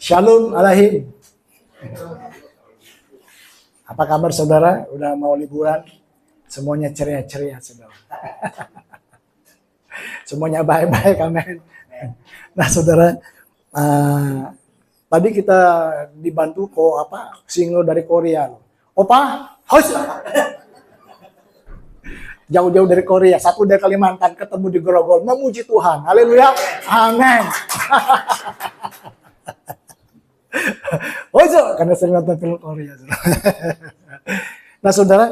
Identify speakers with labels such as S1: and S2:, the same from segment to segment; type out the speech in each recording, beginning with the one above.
S1: Shalom Alaikum. Apa kabar saudara? Udah mau liburan? Semuanya ceria-ceria saudara. Semuanya baik-baik, amin. Nah saudara, tadi kita dibantu single dari Korea. Opa, host. Jauh-jauh dari Korea, satu dari Kalimantan, ketemu di Grogol, memuji Tuhan. Haleluya, amin. Karena saya nonton film Korea. Nah saudara,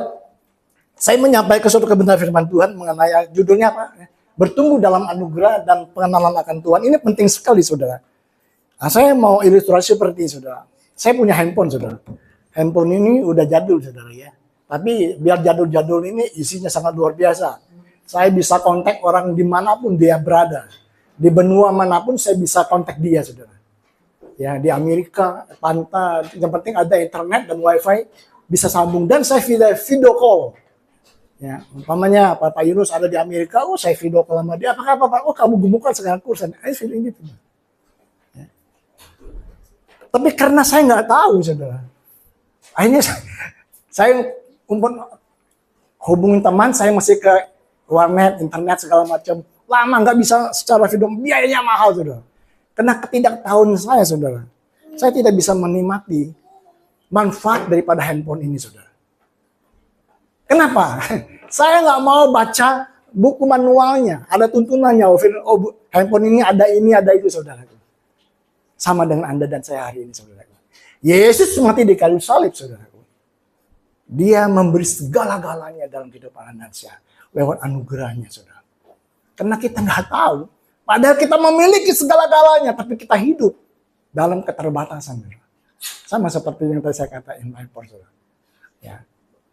S1: saya menyampaikan suatu kebenaran firman Tuhan mengenai judulnya apa? Bertumbuh dalam anugerah dan pengenalan akan Tuhan. Ini penting sekali saudara. Nah, saya mau ilustrasi seperti ini saudara. Saya punya handphone saudara. Handphone ini udah jadul saudara ya. Tapi biar jadul-jadul ini isinya sangat luar biasa. Saya bisa kontak orang dimanapun dia berada. Di benua manapun saya bisa kontak dia saudara. Ya, di Amerika, pantai, yang penting ada internet dan wifi bisa sambung. Dan saya video call. Ya, umpamanya Pak Yunus ada di Amerika, saya video call sama dia. Apa Pak? Kamu gemukan sekarang kursan. Feeling gitu. Ya. Tapi karena saya nggak tahu saudara. Akhirnya saya hubungin teman, saya masih ke warnet, internet segala macam. Lama nggak bisa secara video, biayanya mahal saudara. Karena ketidaktahuan saya saudara. Saya tidak bisa menikmati manfaat daripada handphone ini saudara. Kenapa? Saya nggak mau baca buku manualnya, ada tuntunannya. Handphone ini ada itu saudara. Sama dengan Anda dan saya hari ini saudara. Yesus mati di kayu salib saudara. Dia memberi segala-galanya dalam kehidupan manusia lewat anugerahnya, saudara. Karena kita nggak tahu, padahal kita memiliki segala-galanya, tapi kita hidup dalam keterbatasan, saudara. Sama seperti yang tadi saya katakan, saudara. Ya,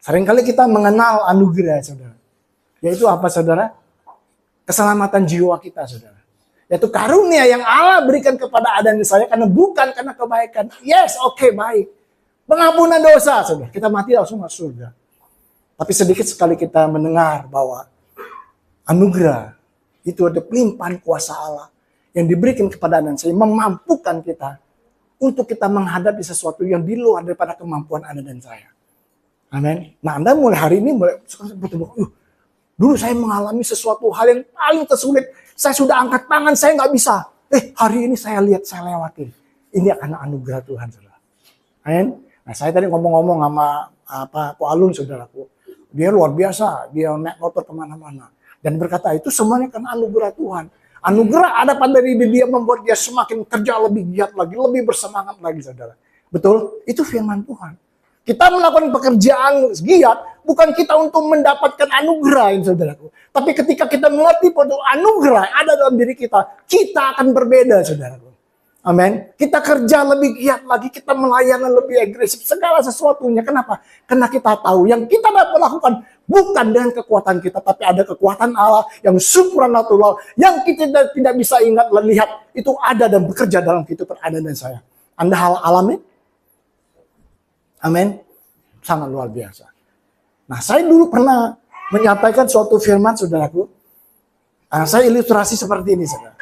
S1: seringkali kita mengenal anugerah, saudara. Yaitu apa, saudara? Keselamatan jiwa kita, saudara. Yaitu karunia yang Allah berikan kepada Anda dan saya karena bukan karena kebaikan. Yes, oke, baik. Pengampunan dosa, saudara. Kita mati langsung masuk surga. Tapi sedikit sekali kita mendengar bahwa anugerah itu ada pelimpahan kuasa Allah yang diberikan kepada Anda dan saya memampukan kita untuk kita menghadapi sesuatu yang di luar daripada kemampuan Anda dan saya. Amin. Nah Anda mulai hari ini dulu saya mengalami sesuatu hal yang paling tersulit. Saya sudah angkat tangan, saya nggak bisa. Hari ini saya lihat, saya lewatin. Ini karena anugerah Tuhan, saudara. Amin. Nah saya tadi ngomong-ngomong sama Pak Alun saudaraku. Dia luar biasa, dia naik motor kemana-mana. Dan berkata itu semuanya karena anugerah Tuhan. Anugerah ada pada diri dia membuat dia semakin kerja lebih giat lagi, lebih bersemangat lagi saudara. Betul? Itu firman Tuhan. Kita melakukan pekerjaan giat bukan kita untuk mendapatkan anugerah saudaraku. Tapi ketika kita mengerti bahwa anugerah ada dalam diri kita, kita akan berbeda saudaraku. Amin. Kita kerja lebih giat lagi, kita melayani lebih agresif, segala sesuatunya. Kenapa? Karena kita tahu yang kita dapat lakukan bukan dengan kekuatan kita, tapi ada kekuatan Allah yang supranatural, yang kita tidak bisa ingat dan lihat, itu ada dan bekerja dalam kehidupan Anda dan saya. Anda hal alami? Amin. Sangat luar biasa. Nah, saya dulu pernah menyampaikan suatu firman, saudaraku. Saya ilustrasi seperti ini, saudara.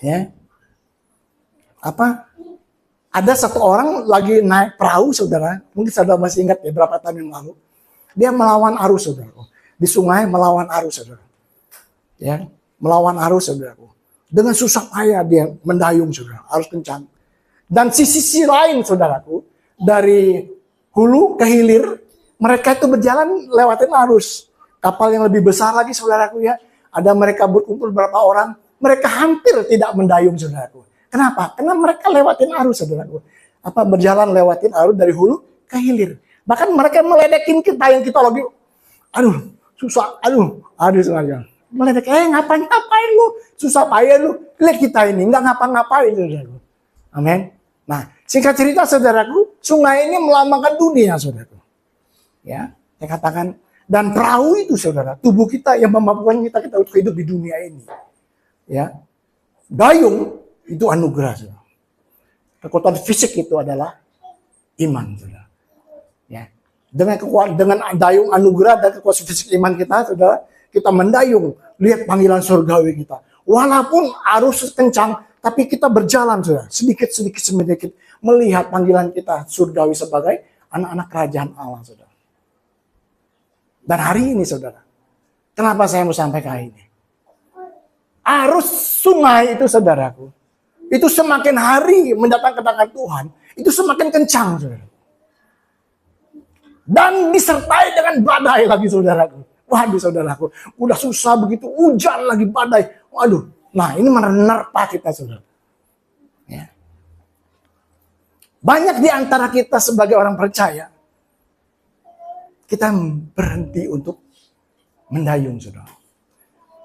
S1: Ya, ada satu orang lagi naik perahu saudara, mungkin saudara masih ingat ya berapa tahun yang lalu, dia melawan arus saudara, di sungai melawan arus saudara, ya melawan arus saudaraku, dengan susah payah dia mendayung saudara, arus kencang, dan sisi lain saudaraku dari hulu ke hilir mereka itu berjalan lewatin arus, kapal yang lebih besar lagi saudaraku ya, ada mereka berkumpul berapa orang. Mereka hampir tidak mendayung, saudaraku. Kenapa? Karena mereka lewatin arus, saudaraku. Berjalan lewatin arus dari hulu ke hilir. Bahkan mereka meledekin kita yang kita lagi, susah, sengaja. Meledek, ngapain lu? Susah payah lu. Lihat kita ini, nggak ngapa-ngapain, saudaraku. Amin. Nah, singkat cerita, saudaraku, sungai ini melambangkan dunia, saudaraku. Ya, saya katakan, dan perahu itu, saudara, tubuh kita yang memampukan kita untuk hidup di dunia ini. Ya, dayung itu anugerah. Saudara. Kekuatan fisik itu adalah iman, saudara. Ya, dengan dayung anugerah dan kekuatan fisik iman kita, saudara, kita mendayung, lihat panggilan surgawi kita. Walaupun arus kencang, Tapi kita berjalan, saudara, sedikit melihat panggilan kita surgawi sebagai anak-anak kerajaan Allah, saudara. Dan hari ini, saudara, kenapa saya mau sampaikan ini? Arus sungai itu, saudaraku, itu semakin hari mendatang kedatangan Tuhan, itu semakin kencang, saudara. Dan disertai dengan badai lagi, saudaraku. Waduh, saudaraku, udah susah begitu, hujan lagi, badai. Waduh, nah ini menerpa kita, saudara. Ya. Banyak di antara kita sebagai orang percaya, kita berhenti untuk mendayung, saudara.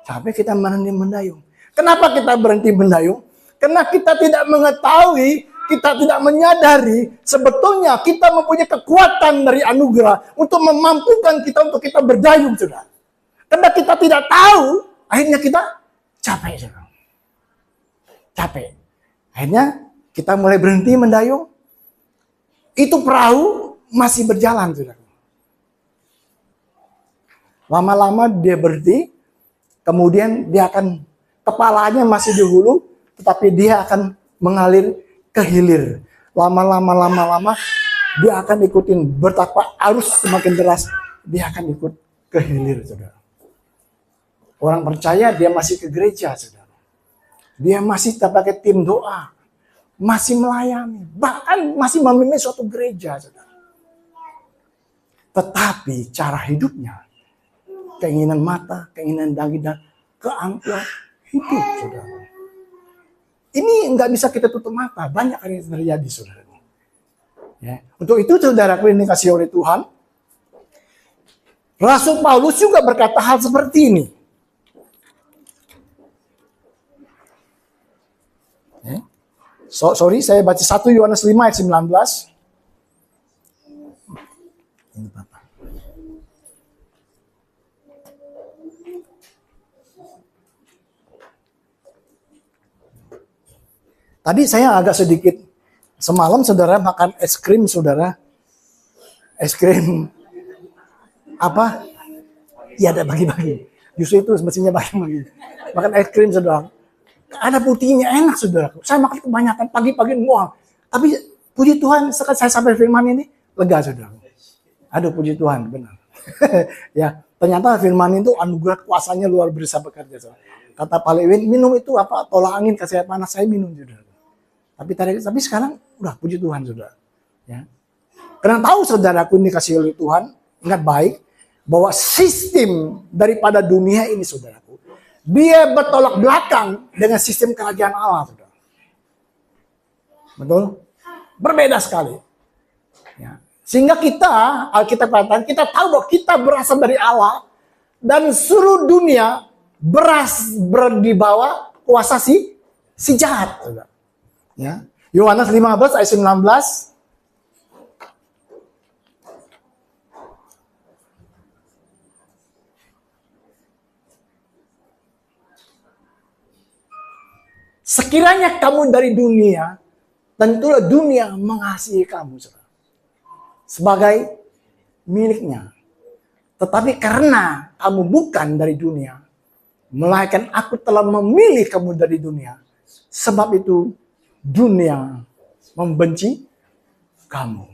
S1: Sampai kita berhenti mendayung. Kenapa kita berhenti mendayung? Karena kita tidak mengetahui, kita tidak menyadari sebetulnya kita mempunyai kekuatan dari anugerah untuk memampukan kita untuk kita berdayung, saudara. Karena kita tidak tahu, akhirnya kita capek, saudara. Capek. Akhirnya kita mulai berhenti mendayung. Itu perahu masih berjalan, saudara. Lama-lama dia berhenti, kemudian dia akan, kepalanya masih di hulu, tetapi dia akan mengalir ke hilir. Lama-lama dia akan ikutin, betapa arus semakin deras, dia akan ikut ke hilir, saudara. Orang percaya dia masih ke gereja, saudara. Dia masih pakai tim doa, masih melayani, bahkan masih memimpin suatu gereja, saudara. Tetapi cara hidupnya, keinginan mata, keinginan daging, dan keangkuhan hidup, saudara. Ini nggak bisa kita tutup mata. Banyak yang terjadi, saudara. Ya. Untuk itu, saudaraku, ini kasih oleh Tuhan. Rasul Paulus juga berkata hal seperti ini. Ya. Sorry, saya baca 1 Yohanes 5 ayat 19. Ini Bapak. Tadi saya agak sedikit, semalam saudara makan es krim, saudara. Es krim apa? Ya ada bagi-bagi. Justru itu mestinya bagi-bagi. Makan es krim, saudara. Ada putihnya, enak, saudara. Saya makan kebanyakan pagi-pagi mual. Tapi puji Tuhan, setelah saya sampai firman ini, lega, saudara. Aduh, puji Tuhan, benar. Ya, ternyata firman itu anugerah kuasanya luar biasa bekerja, saudara. Kata Pak Lewin, minum itu apa? Tolak angin, kasih air panas, saya minum, saudara. Tapi sekarang udah puji Tuhan, saudara. Ya. Karena tahu saudaraku ini kasih oleh Tuhan, ingat baik bahwa sistem daripada dunia ini, saudaraku, dia bertolak belakang dengan sistem kerajaan Allah, saudara. Betul? Berbeda sekali. Ya. Sehingga kita, Alkitab katakan, kita tahu bahwa kita berasal dari Allah dan seluruh dunia di bawah kuasa si jahat, saudara. Ya. Yohanes 15 ayat 19. Sekiranya kamu dari dunia, tentulah dunia mengasihi kamu, saudara, sebagai miliknya. Tetapi karena kamu bukan dari dunia, melainkan aku telah memilih kamu dari dunia, sebab itu dunia membenci kamu.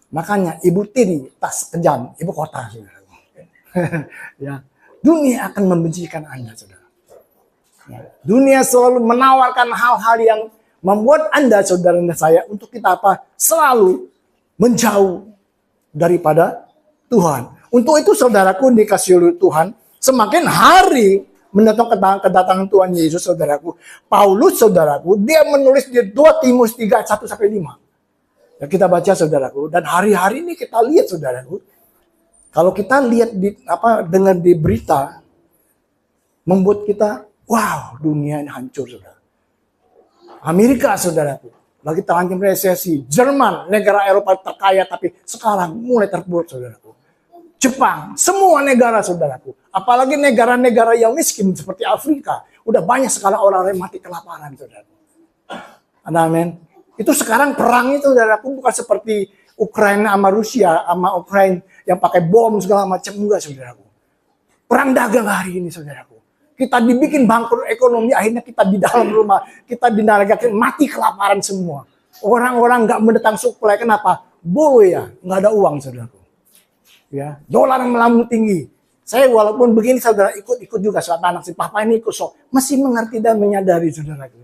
S1: Makanya ibu tiri tas kejam, ibu kota, saudara. Ya, dunia akan membencikan Anda, saudara. Ya, dunia selalu menawarkan hal-hal yang membuat Anda, saudara dan saya, untuk kita apa? Selalu menjauh daripada Tuhan. Untuk itu, saudaraku, dikasih oleh Tuhan, semakin hari mendatang kedatangan Tuhan Yesus, saudaraku. Paulus, saudaraku, dia menulis di 2 Timotius 3 ayat 1 sampai 5. Ya, kita baca, saudaraku, dan hari-hari ini kita lihat, saudaraku, kalau kita lihat dengar di berita, membuat kita, wow, dunia ini hancur, saudara. Amerika, saudaraku, lagi terancam resesi. Jerman, negara Eropa terkaya, tapi sekarang mulai terpuruk, saudaraku. Jepang, semua negara, saudaraku. Apalagi negara-negara yang miskin seperti Afrika. Udah banyak sekali orang yang mati kelaparan, saudaraku. Amin. Itu sekarang perang itu, saudaraku, bukan seperti Ukraina sama Rusia, sama Ukraina yang pakai bom segala macam. Enggak, saudaraku. Perang dagang hari ini, saudaraku. kita dibikin bangkrut ekonomi, akhirnya kita di dalam rumah, kita dinaragakan mati kelaparan semua. Orang-orang nggak mendatang suplai, kenapa? Boleh ya, nggak ada uang saudaraku. Ya, dolar yang melambung tinggi. Saya walaupun begini saudara ikut-ikut juga saat anak si papa ini ikut masih mengerti dan menyadari saudaraku.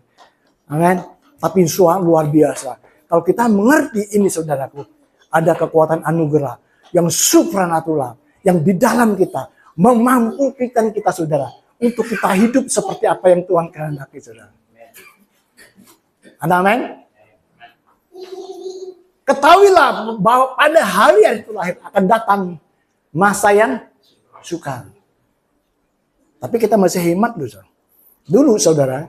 S1: Amin. Tapi luar biasa. Kalau kita mengerti ini saudaraku, ada kekuatan anugerah yang supranatural yang di dalam kita memampukan kita saudara untuk kita hidup seperti apa yang Tuhan kehendaki saudara. Amin. Ketahuilah bahwa pada hari yang terakhir akan datang masa yang sukar. Tapi kita masih hemat dulu. Dulu saudara,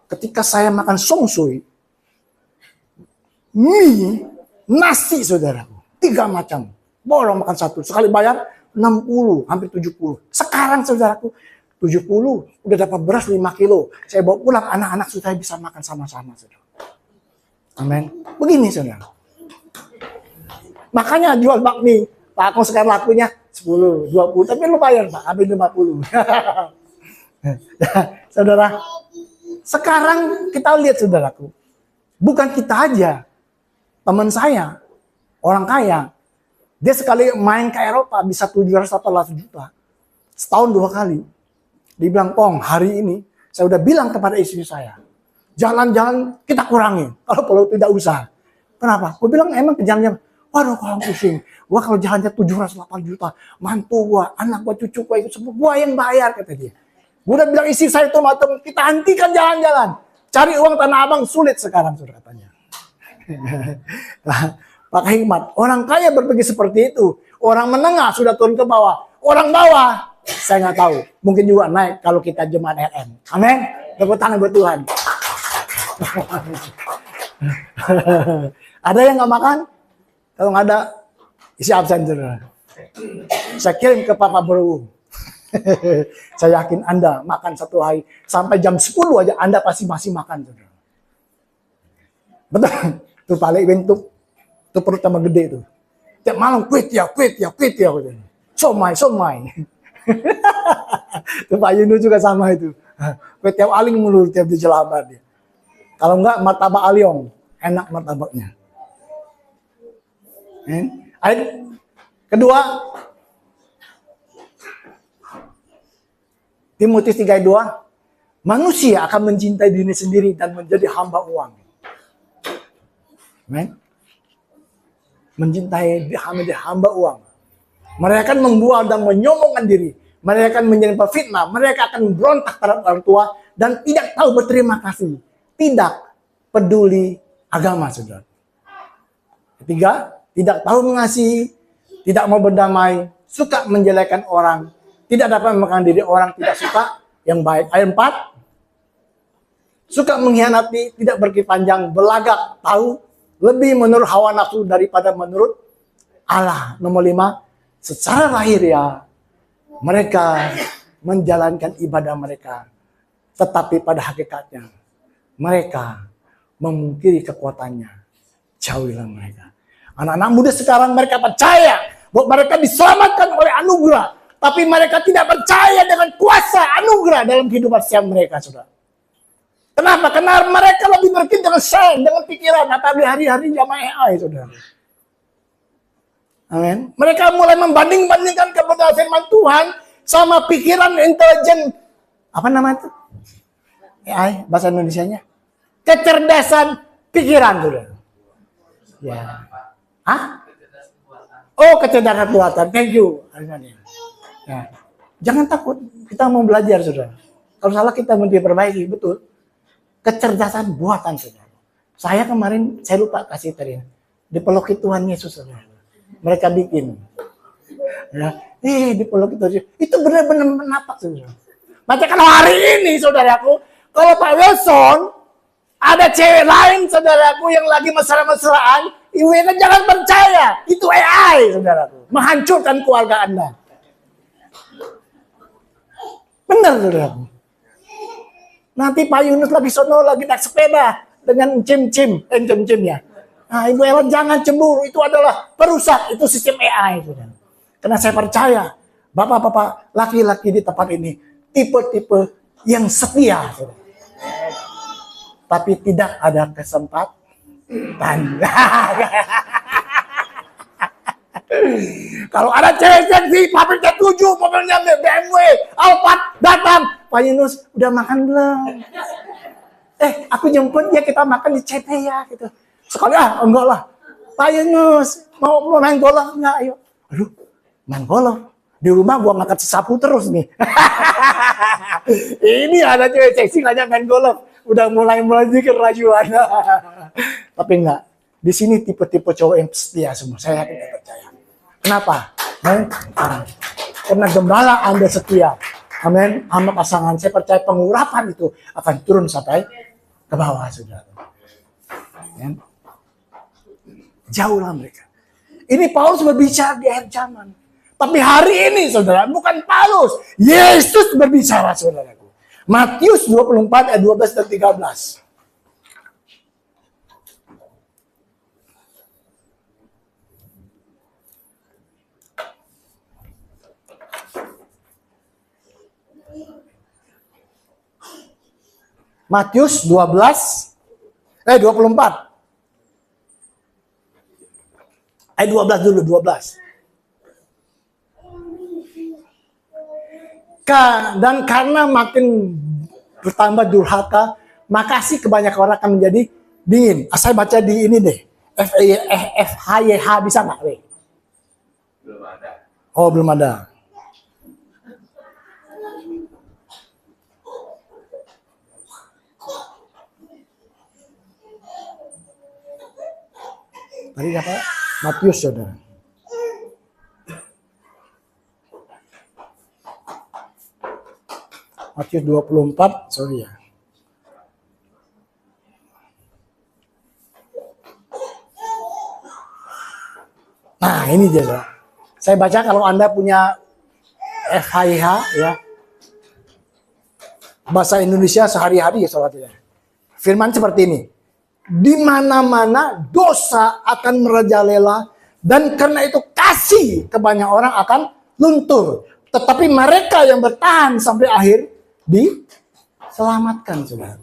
S1: ketika saya makan songsui, mie, nasi saudaraku, 3 macam. Bolong makan satu, sekali bayar 60, hampir 70. Sekarang saudaraku, 70, udah dapat beras 5 kilo. Saya bawa pulang, anak-anak sudah bisa makan sama-sama saudara. Amin. Begini saudara. Makanya jual bakmi, Pak Akong sekarang lakunya 10, 20, tapi lumayan Pak, habis 50. Saudara, sekarang kita lihat saudaraku, bukan kita aja, teman saya, orang kaya, dia sekali main ke Eropa bisa 718 juta, setahun 2 kali. Dia bilang, Pong, hari ini saya udah bilang kepada istri saya, jalan-jalan kita kurangi, kalau perlu tidak usah. Kenapa? Gue bilang emang ke jalan-jalan, waduh kalau pusing, gua kalau jalannya 708 juta, mantu gua, anak gua, cucu gua, itu semua gua yang bayar, kata dia. Gua udah bilang istri saya itu, kita hentikan jalan-jalan. Cari uang Tanah Abang sulit sekarang, sudah katanya. Pak Hikmat, orang kaya berpikir seperti itu. Orang menengah sudah turun ke bawah. Orang bawah, saya nggak tahu. Mungkin juga naik kalau kita jemaat RM. Amin. Tepuk tangan buat Tuhan. Ada yang nggak makan? Kalau nggak ada, isi absen saudara. Saya kirim ke Papa Bro. Saya yakin Anda makan satu hari sampai jam 10 aja Anda pasti masih makan saudara. Betul. Tuh paling bentuk, tuh perut tambah gede tuh. Tiap malam quit ya. Somai. Tuh Pak Yunus juga sama itu. Quit tiap aling mulu tiap di jelabat dia. Kalau enggak martabak aliong, enak martabaknya. Ayat kedua, Timotius 3 ayat 2, manusia akan mencintai diri sendiri dan menjadi hamba uang. Mencintai menjadi hamba uang. Mereka akan membual dan menyombongkan diri. Mereka akan menjadi fitnah. Mereka akan berontak terhadap orang tua dan tidak tahu berterima kasih. Tidak peduli agama, saudara. Ketiga, tidak tahu mengasihi, tidak mau berdamai, suka menjelekkan orang, tidak dapat memakan diri orang, tidak suka yang baik. Ayat 4, suka mengkhianati, tidak berpikir panjang, belagak, tahu, lebih menurut hawa nafsu daripada menurut Allah. Nomor 5, secara lahiriah mereka menjalankan ibadah mereka, tetapi pada hakikatnya mereka memungkiri kekuatannya. Jauhilah mereka. Anak-anak muda sekarang mereka percaya bahwa mereka diselamatkan oleh anugerah, tapi mereka tidak percaya dengan kuasa anugerah dalam kehidupan setiap mereka, saudara. Kenapa? Karena mereka lebih berpikir dengan saya, dengan pikiran, apalagi hari-hari zaman AI, saudara. Amin. Mereka mulai membanding-bandingkan kebenaran firman Tuhan sama pikiran intelijen, apa namanya itu? AI, bahasa Indonesianya. Kecerdasan pikiran, saudara. Ya. Hah? Oh, kecerdasan buatan. Thank you. Ya. Jangan takut, kita mau belajar, saudara. Kalau salah kita mau diperbaiki, betul. Kecerdasan buatan, saudara. Saya kemarin, saya lupa kasih tadi. Dipeloki Tuhan Yesus, saudara. Mereka bikin. Ya. Dipeloki Tuhan Yesus. Itu benar-benar menapak, saudara. Macam kalau hari ini, saudaraku, kalau Pak Wilson, ada cewek lain, saudaraku, yang lagi mesra-mesraan, ibu jangan percaya. Itu AI, saudaraku. Menghancurkan keluarga Anda. Benar, saudaraku. Nanti Pak Yunus lagi sono, lagi naik sepeda dengan cim-cim ya. Nah, Ibu Ellen jangan cemburu, itu adalah perusak, itu sistem AI, saudara. Karena saya percaya, bapak-bapak, laki-laki di tempat ini tipe-tipe yang setia, saudara. Tapi tidak ada kesempatan. Kalau ada cewek seksi, mobilnya 7, mobilnya BMW, Alphard, datang. Pak Yunus, udah makan belum? Aku jemput dia, kita makan di CP ya, gitu. Sekali, enggak lah. Pak Yunus, mau main golf enggak? Ayo. Aduh, main golf. Di rumah gua ngangkat sapu terus nih. Ini ada cewek seksi ngajak main golf. Udah mulai dikit kerajuan. Tapi enggak. Di sini tipe-tipe cowok yang setia semua. Saya yakin dan percaya. Kenapa? Karena gembala Anda setia. Amin. Sama pasangan, saya percaya pengurapan itu akan turun sampai ke bawah, saudara. Ya. Jauhlah mereka. Ini Paulus berbicara di akhir zaman. Tapi hari ini, saudara, bukan Paulus. Yesus berbicara, saudaraku. Matius 24 ayat 12 dan 13. Matius 24. Ayat 12 dulu, 12. Dan karena makin bertambah durhaka, makasih kebanyakan orang akan menjadi dingin. Saya baca di ini deh. FHYH bisa nggak?
S2: Belum ada.
S1: Oh, belum ada. Tadi apa? Matius, saudara. Matius 24, sorry ya. Nah, ini dia, saudara. Saya baca kalau Anda punya FHIH ya. Bahasa Indonesia sehari-hari ya, saudara. Firman seperti ini. Di mana-mana dosa akan merajalela dan karena itu kasih ke banyak orang akan luntur. Tetapi mereka yang bertahan sampai akhir diselamatkan, saudara.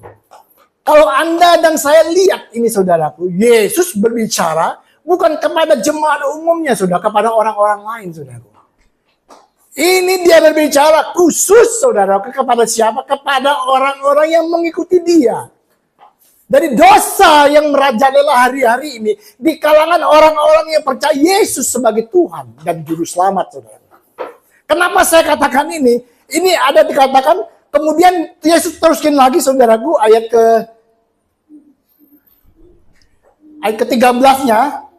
S1: Kalau Anda dan saya lihat ini, saudaraku, Yesus berbicara bukan kepada jemaat umumnya, saudara, kepada orang-orang lain, saudaraku. Ini dia berbicara khusus, saudara, kepada siapa? Kepada orang-orang yang mengikuti dia. Dari dosa yang merajalela hari-hari ini di kalangan orang-orang yang percaya Yesus sebagai Tuhan dan Juru Selamat, saudara. Kenapa saya katakan ini? Ini ada dikatakan, kemudian Yesus teruskan lagi, saudaraku, ayat ke-13-nya.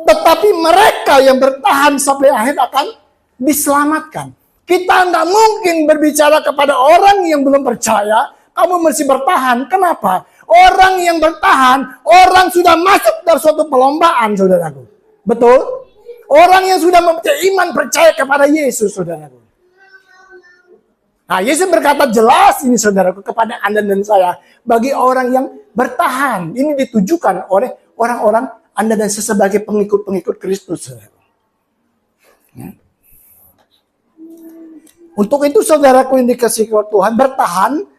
S1: Tetapi mereka yang bertahan sampai akhir akan diselamatkan. Kita nggak mungkin berbicara kepada orang yang belum percaya, kamu mesti bertahan. Kenapa? Orang yang bertahan, orang sudah masuk dalam suatu perlombaan, saudaraku. Betul? Orang yang sudah mempunyai iman percaya kepada Yesus, saudaraku. Nah, Yesus berkata jelas ini, saudaraku, kepada Anda dan saya. Bagi orang yang bertahan, ini ditujukan oleh orang-orang Anda dan saya sebagai pengikut-pengikut Kristus, saudaraku. Ya. Untuk itu, saudaraku yang dikasihi Tuhan, bertahan.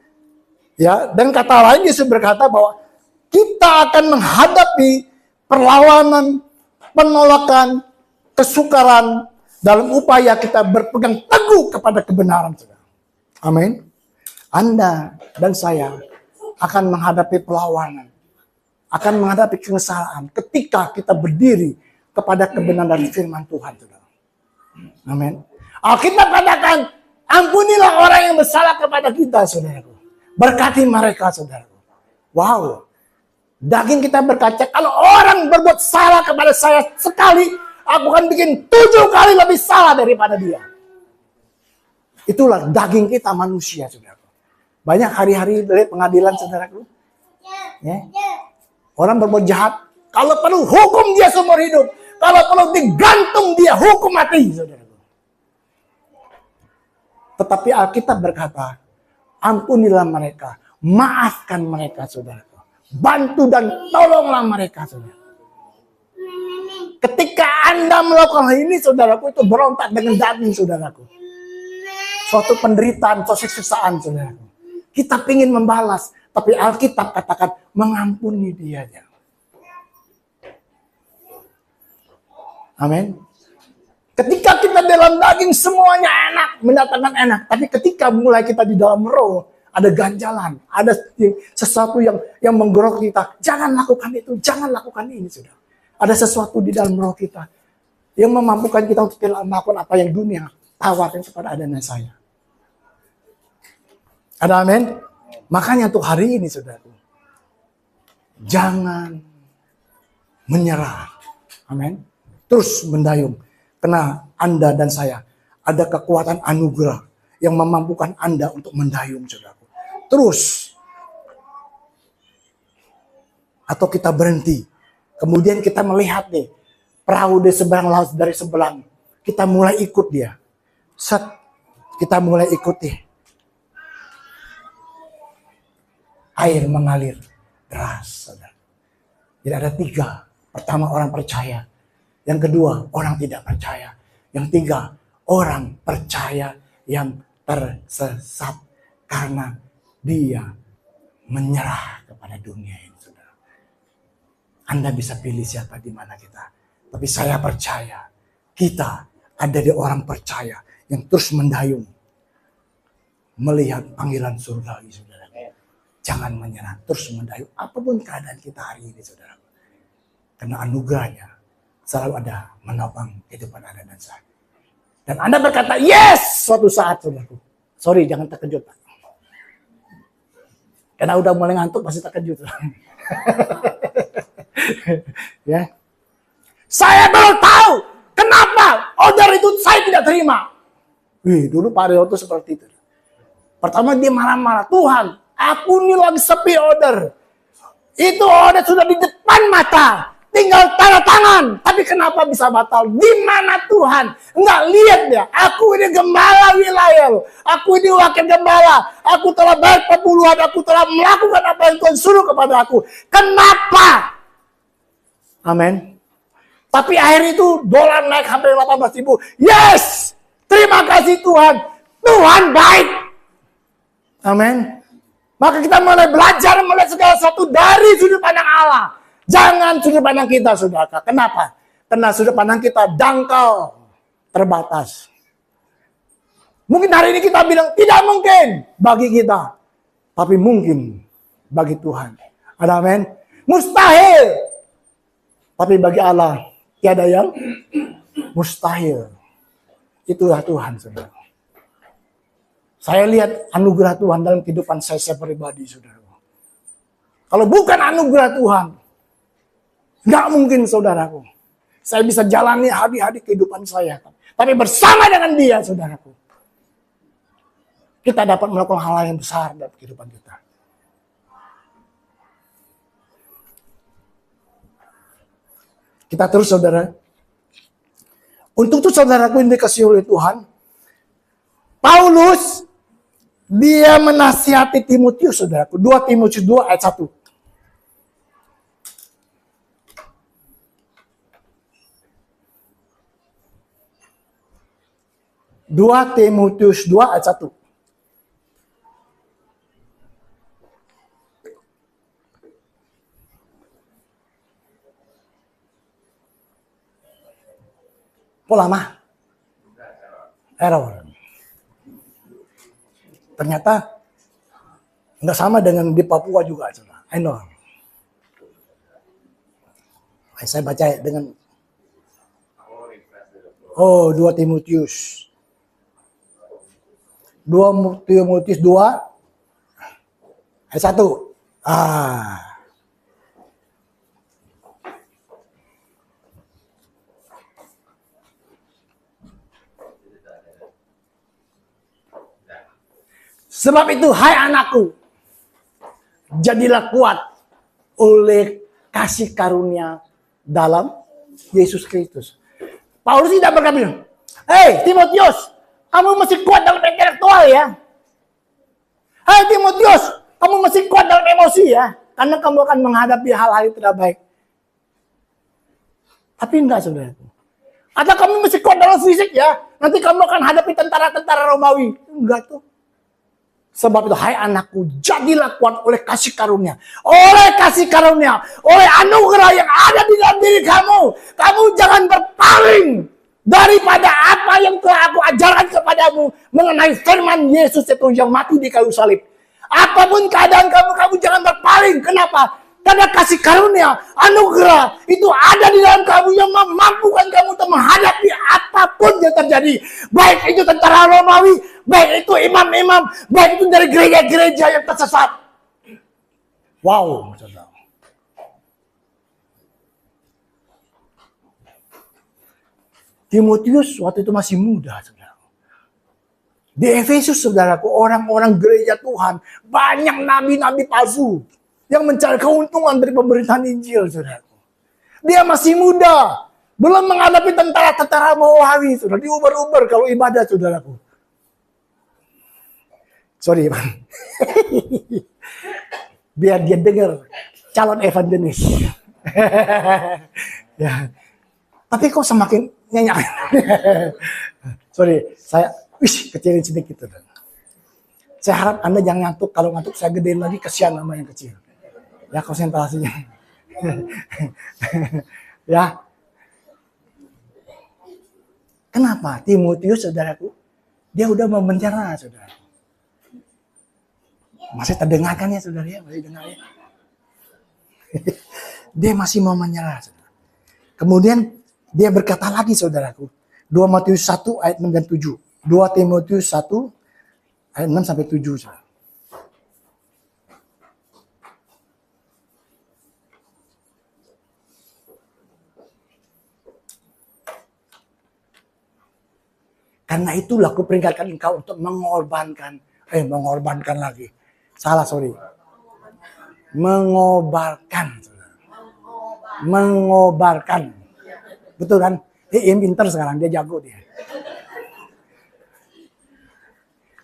S1: Ya, dan kata lain Yesus berkata bahwa kita akan menghadapi perlawanan, penolakan, kesukaran dalam upaya kita berpegang teguh kepada kebenaran. Amin. Anda dan saya akan menghadapi perlawanan, akan menghadapi kesengsaraan ketika kita berdiri kepada kebenaran dari firman Tuhan. Amin. Alkitab katakan, ampunilah orang yang bersalah kepada kita, saudaraku. Berkati mereka, saudaraku. Wow. Daging kita berkaca, kalau orang berbuat salah kepada saya sekali, aku akan bikin 7 kali lebih salah daripada dia. Itulah daging kita manusia, saudaraku. Banyak hari-hari dari pengadilan, saudaraku. Ya. Orang berbuat jahat, kalau perlu hukum dia seumur hidup. Kalau perlu digantung dia, hukum mati, saudaraku. Tetapi Alkitab berkata, ampunilah mereka, maafkan mereka, saudaraku. Bantu dan tolonglah mereka, saudara. Ketika Anda melakukan hal ini, saudaraku, itu berontak dengan daging, saudaraku. suatu penderitaan, suatu siksaan, saudara. Kita ingin membalas, tapi Alkitab katakan mengampuni dia. Amin. Ketika kita dalam daging semuanya enak, mendatangkan enak. Tapi ketika mulai kita di dalam roh, ada ganjalan, ada sesuatu yang menggerok kita. Jangan lakukan itu, jangan lakukan ini, saudara. Ada sesuatu di dalam roh kita yang memampukan kita untuk tidak melakukan apa yang dunia tawarkan kepada Anda dan saya. Ada amin? Makanya untuk hari ini, saudara, jangan menyerah. Amin. Terus mendayung. Karena Anda dan saya ada kekuatan anugerah yang memampukan Anda untuk mendayung, saudaraku. Terus. Atau kita berhenti. Kemudian kita melihat nih, perahu di seberang laut dari sebelah. Kita mulai ikut dia. Set. Kita mulai ikuti. Air mengalir deras, saudara. Jadi ada 3. Pertama, orang percaya. Yang kedua, orang tidak percaya. Yang 3, orang percaya yang tersesat karena dia menyerah kepada dunia ini, saudara. Anda bisa pilih siapa di mana kita. Tapi saya percaya kita ada di orang percaya yang terus mendayung melihat panggilan surgawi, saudara. Jangan menyerah, terus mendayung apapun keadaan kita hari ini, saudara. Karena anugerahnya selalu ada menopang kehidupan Anda dan saya. Dan Anda berkata, yes, suatu saat, saudaraku. Sorry, jangan terkejut, Pak. Karena udah mulai ngantuk, pasti terkejut. Ya. Saya baru tahu kenapa order itu saya tidak terima. Dulu Pak Rio itu seperti itu. Pertama dia marah-marah, Tuhan, aku ini lagi sepi order. Itu order sudah di depan mata. Tinggal tanda tangan. Tapi kenapa bisa batal? Di mana Tuhan? Enggak lihat dia. Aku ini gembala wilayah loh. Aku ini wakil gembala. Aku telah bayar perpuluhan. Aku telah melakukan apa yang Tuhan suruh kepada aku. Kenapa? Amin. Tapi akhir itu dolar naik hampir 18.000. Yes! Terima kasih Tuhan. Tuhan baik. Amin. Maka kita mulai belajar melihat segala sesuatu dari sudut pandang Allah. Jangan sudut pandang kita, saudara. Kenapa? Karena sudut pandang kita dangkal, terbatas. Mungkin hari ini kita bilang tidak mungkin bagi kita, tapi mungkin bagi Tuhan. Ada amin? Mustahil. Tapi bagi Allah tiada yang mustahil. Itulah Tuhan, saudara. Saya lihat anugerah Tuhan dalam kehidupan saya pribadi, saudara. Kalau bukan anugerah Tuhan, nggak mungkin, saudaraku. Saya bisa jalani hari-hari kehidupan saya. Tapi bersama dengan dia, saudaraku. Kita dapat melakukan hal yang besar dalam kehidupan kita. Kita terus, saudara. Untuk itu, saudaraku yang dikasihi oleh Tuhan, Paulus, dia menasihati Timotius, saudaraku. 2 Timotius 2 ayat 1. 2 Timotius 2 ayat 1. Kok lama? Error. Ternyata nggak sama dengan di Papua juga. I know. Saya baca dengan 2 Timotius. 2 Timotius 2 ayat 1. Sebab itu, hai anakku, jadilah kuat oleh kasih karunia dalam Yesus Kristus. Paulus tidak berkata, hei Timotius, kamu masih kuat dalam intelektual ya. Hei Timotius, kamu masih kuat dalam emosi ya. Karena kamu akan menghadapi hal-hal yang tidak baik. Tapi enggak, saudara. Atau kamu mesti kuat dalam fisik ya. Nanti kamu akan hadapi tentara-tentara Romawi. Enggak tuh. Sebab itu, hai anakku, jadilah kuat oleh kasih karunia. Oleh kasih karunia. Oleh anugerah yang ada di dalam diri kamu. Kamu jangan berpaling daripada apa yang telah aku ajarkan kepadamu. Mengenai firman Yesus itu yang mati di kayu salib. Apapun keadaan kamu, kamu jangan berpaling. Kenapa? Karena kasih karunia, anugerah itu ada di dalam kamu yang memampukan kamu untuk menghadapi apapun yang terjadi. Baik itu tentara Romawi, baik itu imam-imam, baik itu dari gereja-gereja yang tersesat. Wow, saudara. Timotius waktu itu masih muda, saudara. Di Efesus, saudaraku, orang-orang gereja Tuhan, banyak nabi-nabi palsu yang mencari keuntungan dari pemberitaan Injil, saudaraku. Dia masih muda, belum menghadapi tentara-tentara Romawi, saudara. Diuber-uber kalau ibadah, saudaraku. Sorry, Bang. Biar dia dengar calon evangelis. Ya. Tapi kok semakin nyenyak. Sorry, saya kecilin sedikit, saudara. Saya harap Anda jangan ngantuk. Kalau ngantuk saya gedein lagi, kesian sama yang kecil. Ya, konsentrasinya. Ya. Kenapa? Timotius, saudaraku, dia udah mau menyerah, saudara. Masih terdengarkan ya, saudara ya? Masih dengar ya? Dia masih mau menyerah, saudara. Kemudian dia berkata lagi, saudaraku. 2 Matius 1 ayat 6 dan 7. 2 Timotius 1 ayat 6 sampai 7, saudara. Karena itulah aku peringatkan engkau untuk mengorbankan lagi. Salah, sorry. Mengobarkan. Mengobarkan. Betul kan? Pinter sekarang, dia jago dia.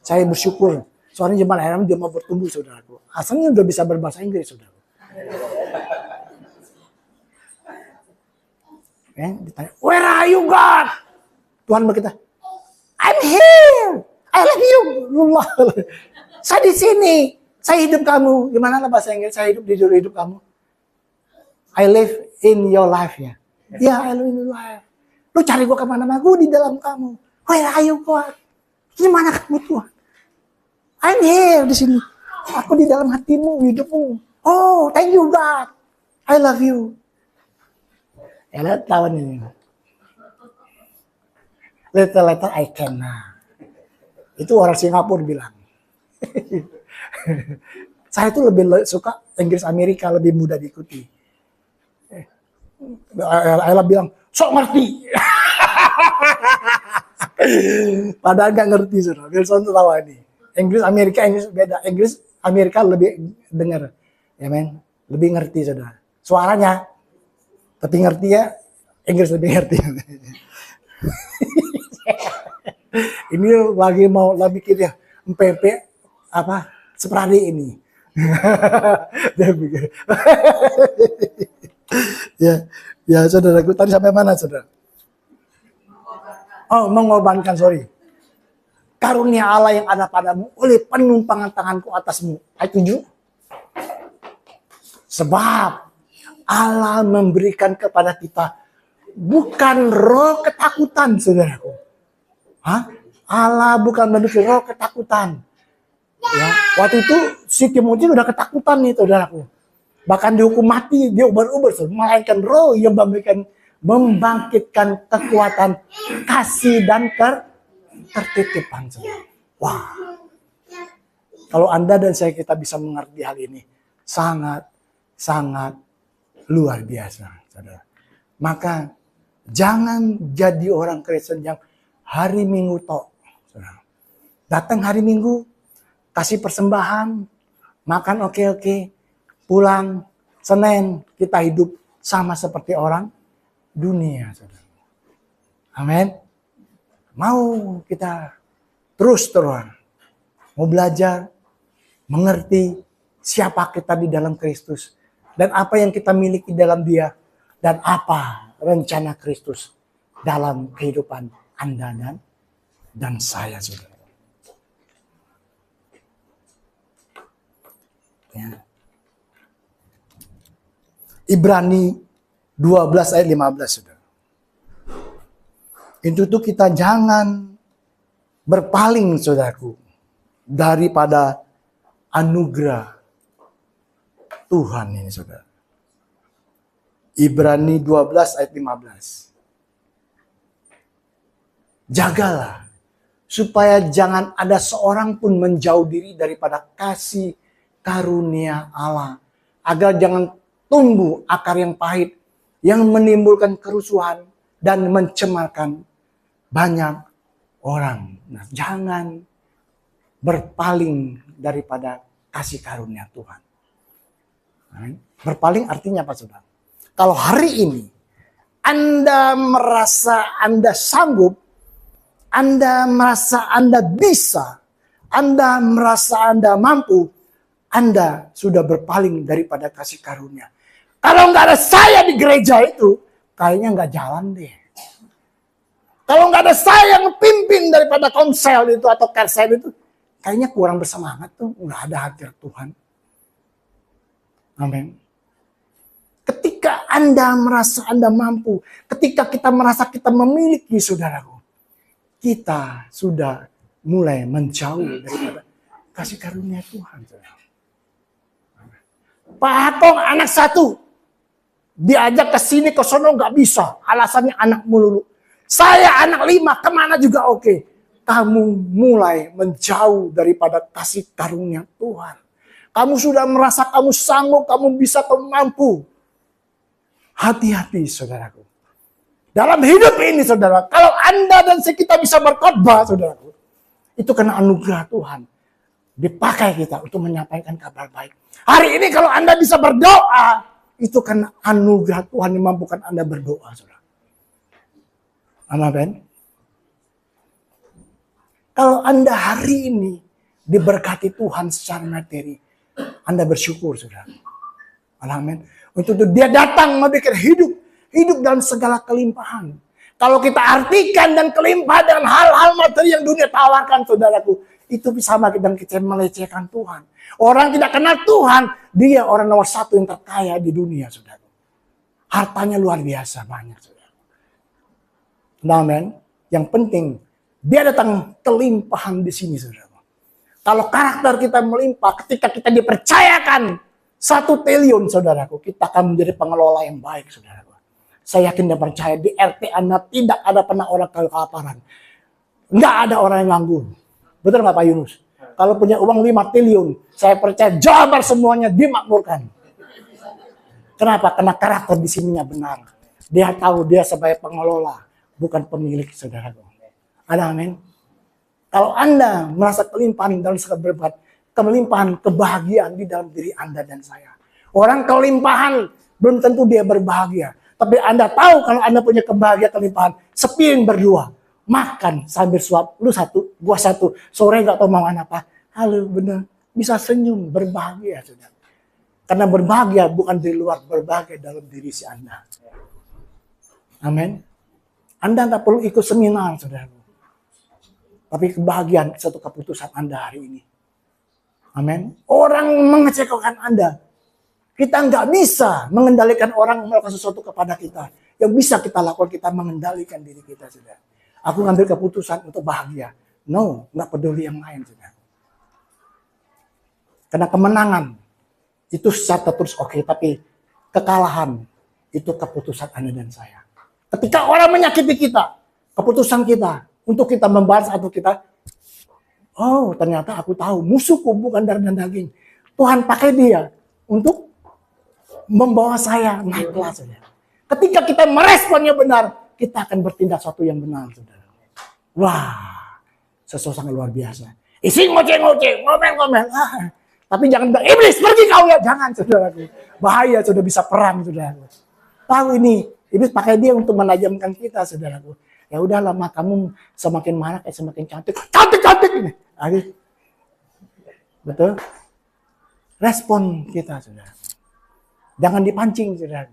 S1: Saya bersyukur. Soalnya jemaat Heram dia mau bertumbuh, saudaraku. Asalnya udah bisa berbahasa Inggris, saudara. Ditanya, where are you, God? Tuhan berkata, I'm here. I love you. Saya di sini. Saya hidup kamu. Gimana lah bahasa Inggris? Saya hidup di hidup kamu. I live in your life ya. Ya, I live in your life. Lu cari gue kemana-mana. Gue di dalam kamu. Where are you, God? Gimana kamu, Tuhan? I'm here di sini. Aku di dalam hatimu, hidupmu. Oh, thank you, God. I love you. Ya, lihat lawan ini. Later I can. Nah, itu orang Singapura bilang. Saya tuh lebih suka Inggris Amerika, lebih mudah diikuti. Ayla bilang, sok ngerti. Padahal gak ngerti, saudara. Wilson tuh tahu ini. Inggris Amerika, Inggris beda. Inggris Amerika lebih dengar. Ya men, lebih ngerti, saudara. Suaranya. Tapi ngerti ya, Inggris lebih ngerti. Ini lagi mau mikir ya, MPP apa seperti ini. Dia pikir. ya saudaraku, tadi sampai mana, saudara? Oh, mengorbankan, sorry. Karunia Allah yang ada padamu oleh penumpangan tanganku atasmu. Ayat 7. Sebab Allah memberikan kepada kita bukan roh ketakutan, saudaraku. Allah bukan memberikan roh ketakutan. Ya, waktu itu si Timotius udah ketakutan nih, saudaraku. Bahkan dihukum mati, dia ubar-ubar, melainkan roh yang membangkitkan kekuatan kasih dan tertitipan. Wah, kalau Anda dan saya kita bisa mengerti hal ini, sangat luar biasa, saudara. Maka jangan jadi orang Kristen yang hari Minggu tok. Datang hari Minggu, kasih persembahan, makan oke-oke, pulang Senin kita hidup sama seperti orang dunia. Saudara. Amin. Mau kita terus-terusan, mau belajar, mengerti siapa kita di dalam Kristus, dan apa yang kita miliki dalam Dia, dan apa rencana Kristus dalam kehidupan Anda dan saya, saudara. Ya. Ibrani 12 ayat 15, saudara. Itu tuh kita jangan berpaling, saudaraku, daripada anugerah Tuhan ini, saudara. Ibrani 12 ayat 15. Jagalah supaya jangan ada seorang pun menjauh diri daripada kasih karunia Allah, agar jangan tumbuh akar yang pahit yang menimbulkan kerusuhan dan mencemarkan banyak orang. Nah, jangan berpaling daripada kasih karunia Tuhan. Berpaling artinya apa, saudara? Kalau hari ini Anda merasa Anda sanggup, Anda merasa Anda bisa, Anda merasa Anda mampu, Anda sudah berpaling daripada kasih karunia. Kalau nggak ada saya di gereja itu, kayaknya nggak jalan deh. Kalau nggak ada saya yang pimpin daripada komsel itu atau kersel itu, kayaknya kurang bersemangat tuh, nggak ada hadirat Tuhan. Amin. Ketika Anda merasa Anda mampu, ketika kita merasa kita memiliki, saudaraku, kita sudah mulai menjauh daripada kasih karunia Tuhan. Saudara. Pak Hakong anak satu, diajak ke sini ke sono nggak bisa, alasannya anak melulu. Saya anak 5, kemana juga oke. Kamu mulai menjauh daripada kasih karunia Tuhan. Kamu sudah merasa kamu sanggup, kamu bisa, kamu mampu. Hati-hati, saudaraku. Dalam hidup ini, saudara, kalau Anda dan kita bisa berkhotbah, saudaraku, itu karena anugerah Tuhan. Dipakai kita untuk menyampaikan kabar baik. Hari ini kalau Anda bisa berdoa, itu karena anugerah Tuhan yang mampukan Anda berdoa, saudara. Amin. Kalau Anda hari ini diberkati Tuhan secara materi, Anda bersyukur, saudara. Amin. Untuk itu dia datang memberikan hidup dalam segala kelimpahan. Kalau kita artikan dan kelimpahan dengan hal-hal materi yang dunia tawarkan, saudaraku, itu sama dengan kita melecehkan Tuhan. Orang tidak kenal Tuhan, dia orang nomor 1 yang terkaya di dunia, saudara. Hartanya luar biasa banyak, saudara. Amen. Yang penting dia datang kelimpahan di sini, saudara. Kalau karakter kita melimpah, ketika kita dipercayakan 1 triliun, saudaraku, kita akan menjadi pengelola yang baik, saudaraku. Saya yakin dan percaya di RT Anda tidak ada pernah orang kelaparan. Nggak ada orang yang nganggur. Betul nggak Pak Yunus? Kalau punya uang 5 triliun, saya percaya Jabar semuanya dimakmurkan. Kenapa? Karena karakter di sininya benar. Dia tahu dia sebagai pengelola, bukan pemilik, saudaraku. Ada amin. Kalau Anda merasa kelimpahan dalam segala berbuat, kelimpahan kebahagiaan di dalam diri Anda dan saya. Orang kelimpahan belum tentu dia berbahagia. Tapi Anda tahu kalau Anda punya kebahagiaan kelimpahan, sepiring berdua, makan sambil suap, lu 1, gua 1, sore nggak tahu mau apa. Halo, benar, bisa senyum, berbahagia, saudara. Karena berbahagia bukan di luar, berbahagia dalam diri si Anda. Amin. Anda nggak perlu ikut seminar, saudara. Tapi kebahagiaan satu keputusan Anda hari ini. Amin. Orang mengecewakan Anda. Kita nggak bisa mengendalikan orang melakukan sesuatu kepada kita. Yang bisa kita lakukan, kita mengendalikan diri kita, saudara. Aku ngambil keputusan untuk bahagia. No, nggak peduli yang lain, saudara. Karena kemenangan itu secara terus oke, tapi kekalahan itu keputusan Anda dan saya. Ketika orang menyakiti kita, keputusan kita untuk kita membalas atau kita, oh ternyata aku tahu musuhku bukan darah dan daging. Tuhan pakai dia untuk membawa saya naik kelas. Ketika kita meresponnya benar, kita akan bertindak sesuatu yang benar, saudara. Wah, sesuatu yang luar biasa. Isi ngoceh-ngoceh, ngomel-ngomel. Tapi jangan bilang, iblis pergi kau ya. Jangan, saudaraku. Bahaya, sudah bisa perang, saudaraku. Tahu ini, iblis pakai dia untuk menajamkan kita, saudaraku. Ya udahlah, mak, kamu semakin marah, semakin cantik. Cantik ini. Betul? Respon kita, saudara. Jangan dipancing, saudara.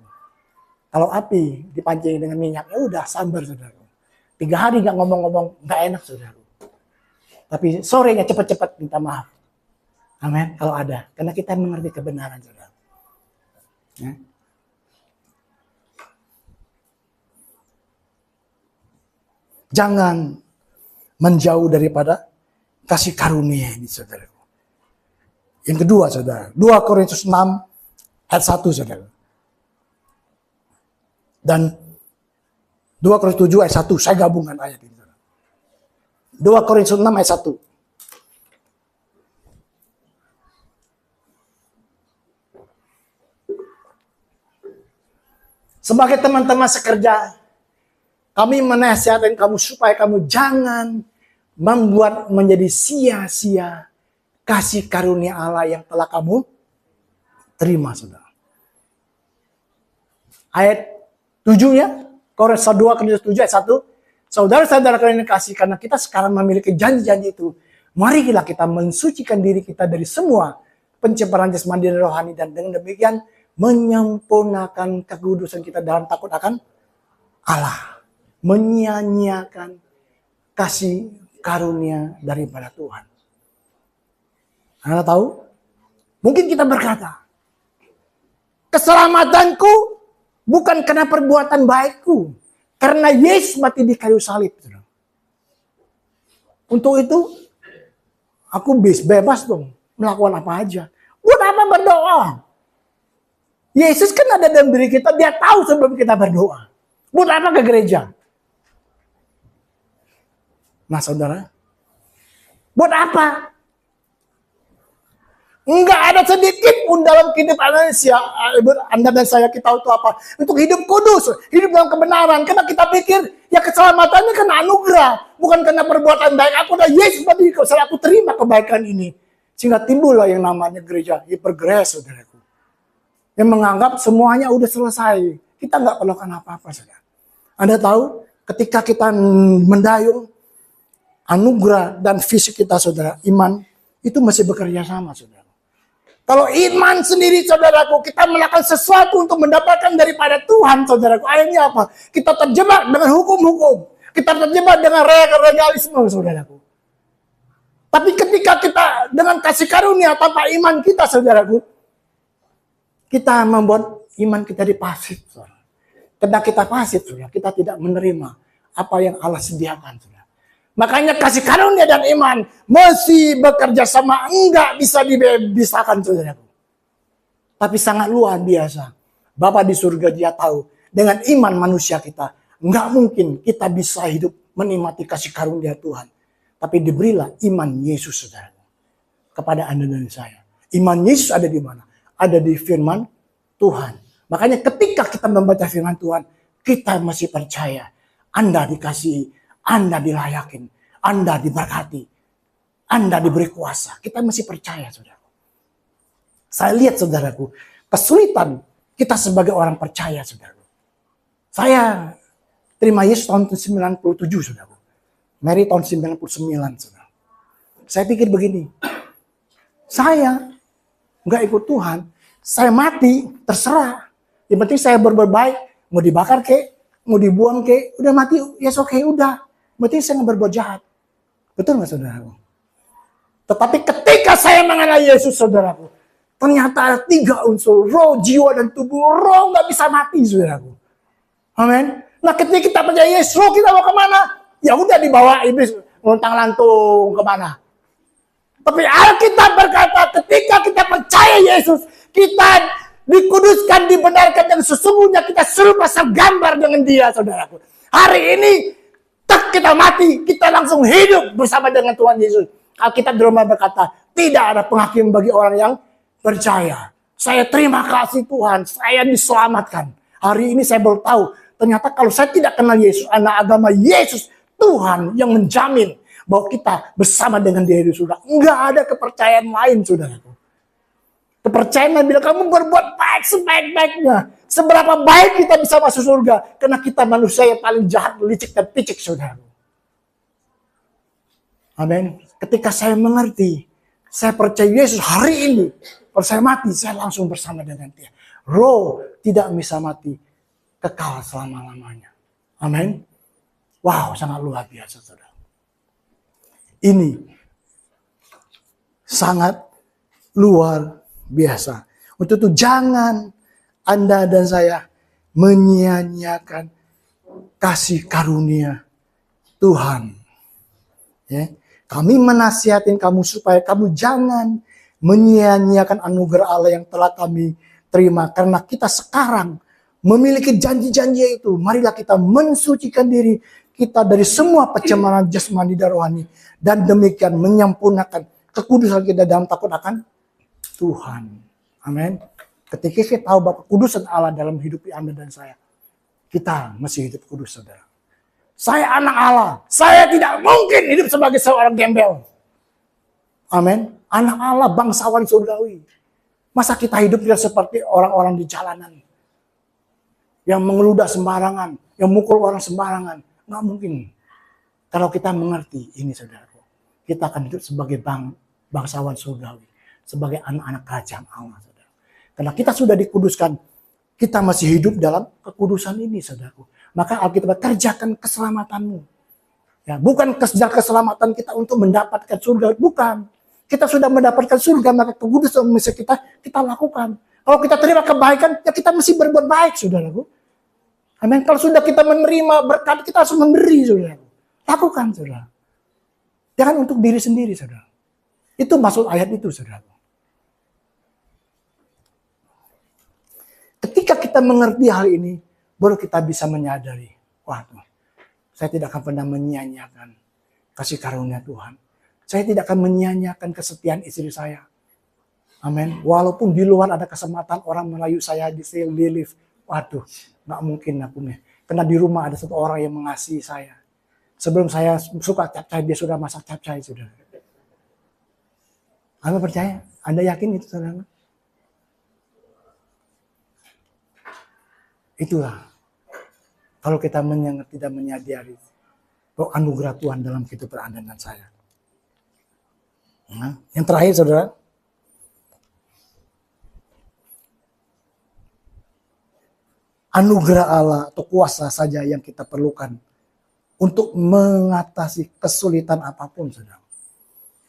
S1: Kalau api dipancing dengan minyak, ya udah sambar, saudara. 3 hari nggak ngomong-ngomong, nggak enak saudara. Tapi sorenya cepat-cepat minta maaf. Amin. Kalau ada, karena kita mengerti kebenaran saudara. Ya. Jangan menjauh daripada kasih karunia ini saudara. Yang kedua saudara, 2 Korintus 6 ayat 1 saudara. Dan 2 Korintus 7 ayat 1, saya gabungkan ayat ini. 2 Korintus 6 ayat 1. Sebagai teman-teman sekerja, kami menasihatkan kamu supaya kamu jangan membuat menjadi sia-sia kasih karunia Allah yang telah kamu terima, saudara. Ayat 7-nya, 2 Korintus 7 ayat 1. Saudara-saudara kalian kasih, karena kita sekarang memiliki janji-janji itu, marilah kita mensucikan diri kita dari semua pencemaran jasmani dan rohani, dan dengan demikian menyempurnakan kekudusan kita dalam takut akan Allah. Menyia-nyiakan kasih karunia daripada Tuhan. Anda tahu? Mungkin kita berkata, keselamatanku bukan karena perbuatan baikku, karena Yesus mati di kayu salib. Untuk itu, aku bebas dong melakukan apa aja. Buat apa berdoa? Yesus kan ada dalam diri kita, dia tahu sebelum kita berdoa. Buat apa ke gereja? Nah saudara, buat apa? Enggak ada sedikit pun dalam kehidupan Anda dan saya, kita tahu itu apa? Untuk hidup kudus, hidup dalam kebenaran. Karena kita pikir, ya keselamatannya karena anugerah, bukan karena perbuatan baik. Aku dan Yesus tadi, kalau aku terima kebaikan ini. Sehingga timbullah yang namanya gereja hipergrace, saudaraku. Yang menganggap semuanya udah selesai. Kita nggak perlukan apa-apa, saudara. Anda tahu, ketika kita mendayung, anugerah dan fisik kita, saudara, iman, itu masih bekerja sama, saudara. Kalau iman sendiri, saudaraku, kita melakukan sesuatu untuk mendapatkan daripada Tuhan, saudaraku. Akhirnya apa? Kita terjebak dengan hukum-hukum. Kita terjebak dengan legalisme, saudaraku. Tapi ketika kita dengan kasih karunia tanpa iman kita, saudaraku, kita membuat iman kita pasif, saudara. Karena kita pasif, saudara, kita tidak menerima apa yang Allah sediakan, saudara. Makanya kasih karunia dan iman mesti bekerja sama, enggak bisa dipisahkan, saudaraku. Tapi sangat luar biasa. Bapa di surga dia tahu, dengan iman manusia kita, enggak mungkin kita bisa hidup menikmati kasih karunia Tuhan. Tapi diberilah iman Yesus, saudaraku, kepada Anda dan saya. Iman Yesus ada di mana? Ada di firman Tuhan. Makanya ketika kita membaca firman Tuhan, kita masih percaya Anda dikasihi, Anda dilayakin, Anda diberkati, Anda diberi kuasa. Kita masih percaya, saudaraku. Saya lihat, saudaraku, kesulitan kita sebagai orang percaya, saudaraku. Saya terima Yesus tahun 97, saudaraku. Mary tahun 99, saudara. Saya pikir begini, saya nggak ikut Tuhan, saya mati, terserah. Yang penting saya berbuat baik, mau dibakar kek, mau dibuang kek, udah mati, ya yes, oke, udah. Yang penting saya nggak berbuat jahat. Betul nggak, saudaraku? Tetapi ketika saya mengenal Yesus, saudaraku, ternyata ada 3 unsur, roh, jiwa, dan tubuh. Roh nggak bisa mati, saudaraku. Amin. Nah ketika kita percaya Yesus, roh kita mau kemana? Ya udah dibawa iblis ngontang lantung kemana. Tapi Alkitab berkata ketika kita percaya Yesus, kita dikuduskan, dibenarkan, dan sesungguhnya kita serupa segambar dengan dia, saudaraku. Hari ini kita mati, kita langsung hidup bersama dengan Tuhan Yesus. Alkitab di Roma berkata, tidak ada penghakiman bagi orang yang percaya. Saya terima kasih Tuhan, saya diselamatkan. Hari ini saya baru tahu, ternyata kalau saya tidak kenal Yesus, anak agama Yesus, Tuhan yang menjamin bahwa kita bersama dengan dia di surga. Enggak ada kepercayaan lain, saudaraku. Kepercayaan bila kamu berbuat baik sebaik-baiknya. Seberapa baik kita bisa masuk surga. Karena kita manusia yang paling jahat, licik, dan picik, saudaraku. Amin. Ketika saya mengerti, saya percaya Yesus hari ini. Kalau saya mati, saya langsung bersama dengan dia. Roh tidak bisa mati kekal selama-lamanya. Amin. Wow, sangat luar biasa, saudara. Ini sangat luar biasa. Untuk itu jangan Anda dan saya menyia-nyiakan kasih karunia Tuhan. Ya. Kami menasihatin kamu supaya kamu jangan menyia-nyiakan anugerah Allah yang telah kami terima. Karena kita sekarang memiliki janji-janji itu. Marilah kita mensucikan diri kita dari semua pencemaran jasmani dan rohani. Dan demikian menyempurnakan kekudusan kita dalam takut akan Tuhan. Amin. Ketika kita tahu bahwa kekudusan Allah dalam hidup Anda dan saya, kita masih hidup kudus, saudara. Saya anak Allah. Saya tidak mungkin hidup sebagai seorang gembel. Amin. Anak Allah, bangsawan surgawi. Masa kita hidup tidak seperti orang-orang di jalanan. Yang mengeludah sembarangan. Yang mukul orang sembarangan. Nggak mungkin. Kalau kita mengerti ini, saudara. Kita akan hidup sebagai bangsawan surgawi. Sebagai anak-anak kerajaan Allah, saudara. Karena kita sudah dikuduskan. Kita masih hidup dalam kekudusan ini, saudaraku. Maka Alkitab kerjakan keselamatanmu. Ya, bukan kejar keselamatan kita untuk mendapatkan surga. Bukan. Kita sudah mendapatkan surga, maka kekudusan mesti kita lakukan. Kalau kita terima kebaikan, ya kita mesti berbuat baik, saudaraku. Amin. Kalau sudah kita menerima berkat, kita harus memberi, saudaraku. Lakukan, saudara. Jangan untuk diri sendiri, saudara. Itu maksud ayat itu, saudaraku. Ketika kita mengerti hal ini, baru kita bisa menyadari, waduh, saya tidak akan pernah menyia-nyiakan kasih karunia Tuhan. Saya tidak akan menyia-nyiakan kesetiaan istri saya. Amin. Walaupun di luar ada kesempatan orang melayu saya di sale, di lift. Waduh, nggak mungkin aku nih. Karena di rumah ada satu orang yang mengasihi saya. Sebelum saya suka capcay, dia sudah masak capcay, sudah. Anda percaya? Anda yakin itu, saudara? Itulah. Kalau kita tidak menyadari bahwa anugerah Tuhan dalam kehidupan Anda dan saya. Nah, yang terakhir, saudara. Anugerah Allah atau kuasa saja yang kita perlukan untuk mengatasi kesulitan apapun, saudara.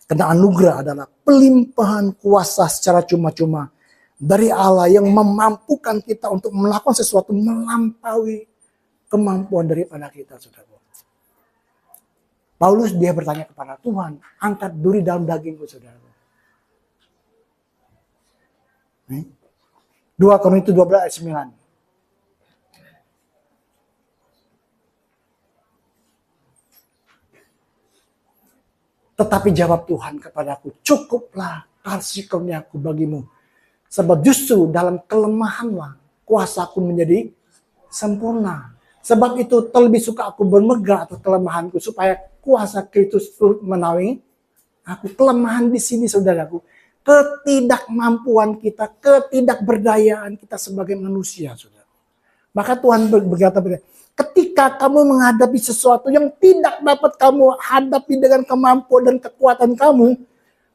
S1: Karena anugerah adalah pelimpahan kuasa secara cuma-cuma dari Allah yang memampukan kita untuk melakukan sesuatu melampaui kemampuan daripada kita, saudara. Paulus dia bertanya kepada Tuhan, angkat duri dalam dagingku, saudara. 2 Korintus 12 ayat 9. Tetapi jawab Tuhan kepadaku, cukuplah kasih karuniaku bagimu. Sebab justru dalam kelemahanlah kuasaku menjadi sempurna. Sebab itu terlebih suka aku bermegah atas kelemahanku supaya kuasa Kristus menaungi aku. Kelemahan di sini, saudaraku, ketidakmampuan kita, ketidakberdayaan kita sebagai manusia, saudara. Maka Tuhan berkata, ketika kamu menghadapi sesuatu yang tidak dapat kamu hadapi dengan kemampuan dan kekuatan kamu,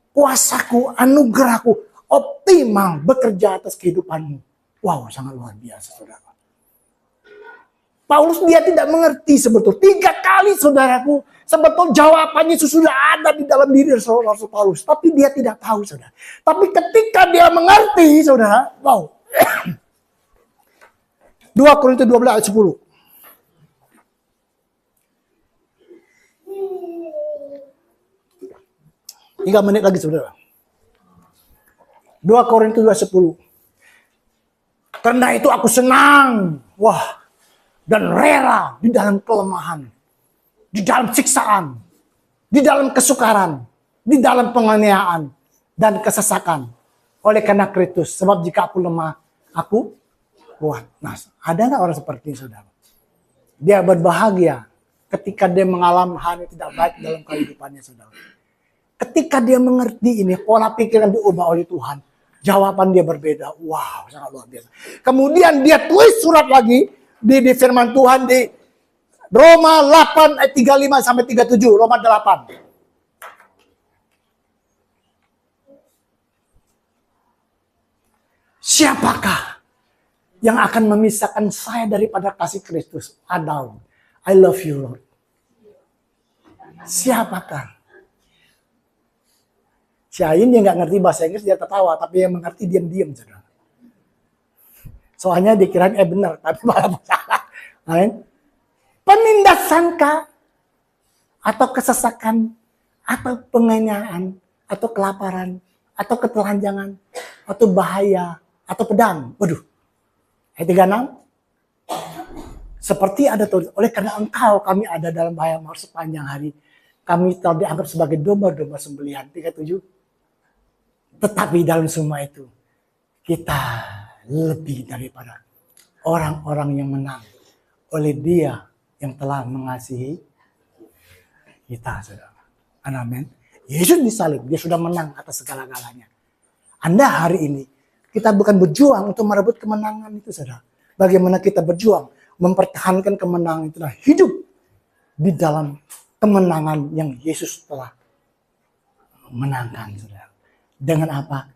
S1: kuasaku, anugerahku optimal bekerja atas kehidupanmu. Wow, sangat luar biasa, saudara. Paulus dia tidak mengerti sebetulnya. 3 kali, saudaraku, sebetulnya jawabannya sudah ada di dalam diri Rasul Paulus. Tapi dia tidak tahu, saudara. Tapi ketika dia mengerti, saudara, wow. 2 Korintus 12 ayat 10. Tiga menit lagi, saudara. 2 Korintus 2:10. Karena itu aku senang, dan rela di dalam kelemahan, di dalam siksaan, di dalam kesukaran, di dalam penganiayaan dan kesesakan. Oleh karena Kristus, sebab jika aku lemah, aku kuat. Nah, ada nggak orang seperti ini, saudara? Dia berbahagia ketika dia mengalami hal yang tidak baik dalam kehidupannya, saudara. Ketika dia mengerti ini, pola pikiran diubah oleh Tuhan. Jawaban dia berbeda. Wow, sangat luar biasa. Kemudian dia tulis surat lagi di firman Tuhan di Roma 8 ayat 35 sampai 37. Roma 8. Siapakah yang akan memisahkan saya daripada kasih Kristus? I love you, Lord. Siapakah? Si Ain dia nggak ngerti bahasa Inggris, dia tertawa. Tapi yang mengerti diam-diam, saudara. Soalnya dikirain benar, tapi malah salah. Amin. Penindasankah? Atau kesesakan? Atau penganiayaan? Atau kelaparan? Atau ketelanjangan? Atau bahaya? Atau pedang? Waduh. Ayat 36. Seperti ada tulis, oleh karena engkau kami ada dalam bahaya maut sepanjang hari. Kami telah dianggap sebagai domba-domba sembelihan. 37. Tetapi dalam semua itu, kita lebih daripada orang-orang yang menang oleh Dia yang telah mengasihi kita, saudara. Amin. Yesus disalib, Dia sudah menang atas segala-galanya. Anda hari ini, kita bukan berjuang untuk merebut kemenangan itu, saudara. Bagaimana kita berjuang mempertahankan kemenangan itu, hidup di dalam kemenangan yang Yesus telah menangkan, saudara. Dengan apa?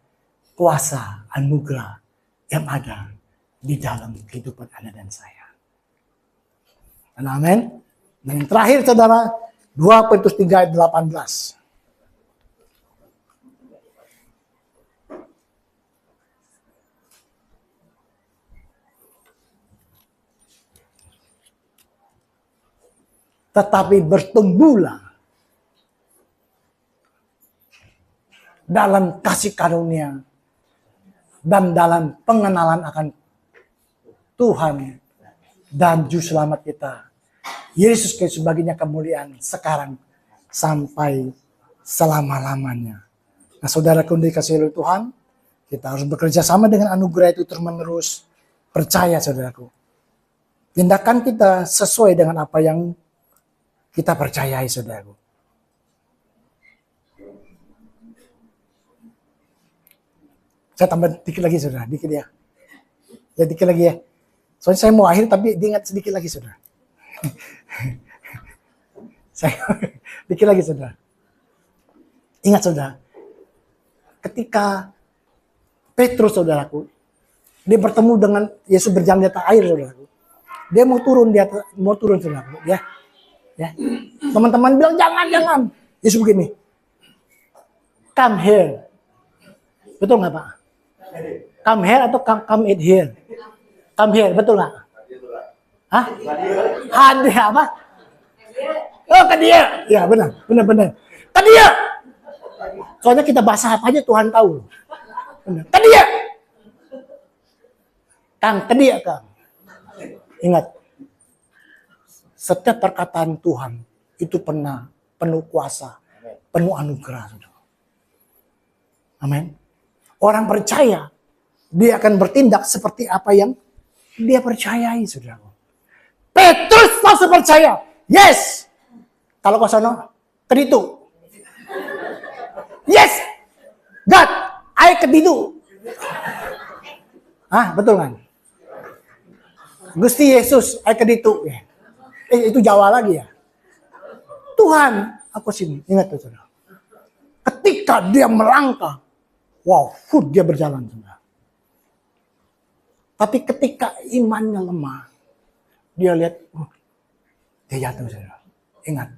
S1: Kuasa anugerah yang ada di dalam kehidupan Anda dan saya. Amin. Dan yang terakhir, saudara, 2 Petrus 3 ayat 18. Tetapi bertumbuhlah dalam kasih karunia dan dalam pengenalan akan Tuhan dan Juru Selamat kita, Yesus Kristus, baginya kemuliaan sekarang sampai selama-lamanya. Nah, saudaraku dikasihi oleh Tuhan, kita harus bekerja sama dengan anugerah itu terus-menerus. Percaya, saudaraku. Tindakan kita sesuai dengan apa yang kita percayai, saudaraku. Saya tambah dikit lagi, saudara. Dikit ya. Ya, dikit lagi ya. Soalnya saya mau akhir, tapi diingat sedikit lagi, saudara. Saya dikit lagi, saudara. Ingat, saudara. Ketika Petrus, saudaraku, dia bertemu dengan Yesus berjalan di atas air, saudaraku. Dia mau turun, saudaraku. Ya. Teman-teman bilang, jangan. Yesus begini. Come here. Betul nggak, Pak? Come here atau come eat here? Come here, betul nggak? Hah? Hadir apa? Oh, ke dia. Ya, benar. Ke dia. Soalnya kita bahasa apa aja Tuhan tahu. Benar. Ke dia. Kang, ke dia, Kang. Ingat. Setiap perkataan Tuhan itu pernah penuh kuasa, penuh anugerah. Amin. Orang percaya, dia akan bertindak seperti apa yang dia percayai, saudara. Petrus langsung percaya. Yes. Kalau kau sono, keditu. Yes. God, I keditu. Betul kan? Gusti Yesus, I keditu. Itu Jawa lagi ya. Tuhan, aku sini. Ingat tuh, saudara. Ketika dia melangkah, wow, dia berjalan, saudara. Tapi ketika imannya lemah, dia lihat, dia jatuh, saudara. Ingat,